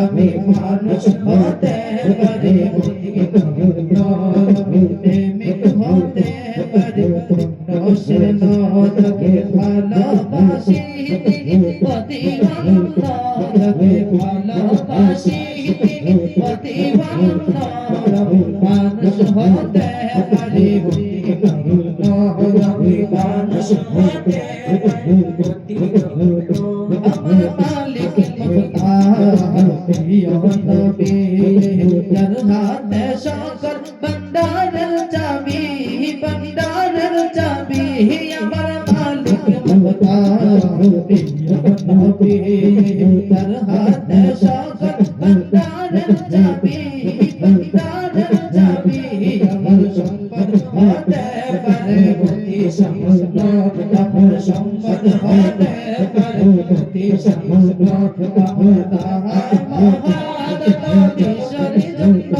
আমি মানুষ হতে পারি প্রেমিক হতে পারি রসের নদকে ভালোবাসি প্রতিবন্ধকে ভালোবাসি প্রতিবন্ধ মানুষ হতে পারি আমি মানুষ হতে পারি আমার মালিক প্রিয় নবী যার হাতে সকল ভান্ডারের চাবি আমার মালিক প্রিয় নবী যার হাতে সকল ভান্ডারের চাবি আমার সম্পদ হতে পারে অতি সমস্ত আমার সম্পদ হতে পারে অতি সমস্ত আমার দাতা মহাদ ঈশ্বরী জন্য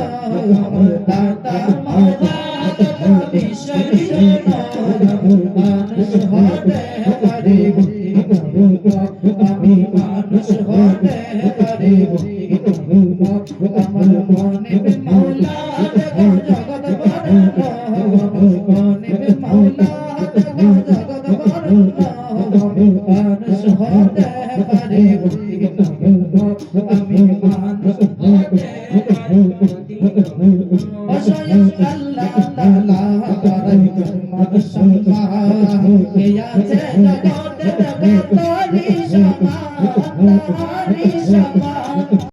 আমার দাতা মহাদ ঈশ্বরী জন্য মানুষ হতে পারে আমি মানুষ হতে পারে আমার মনে মৌলা জগৎ মনে মৌলা জগৎ মানুষ হতে পারে আমি মানুষ হতে পারি আল্লাহ আল্লাহ মানুষ কে আছে জগতের ভেতরি সমা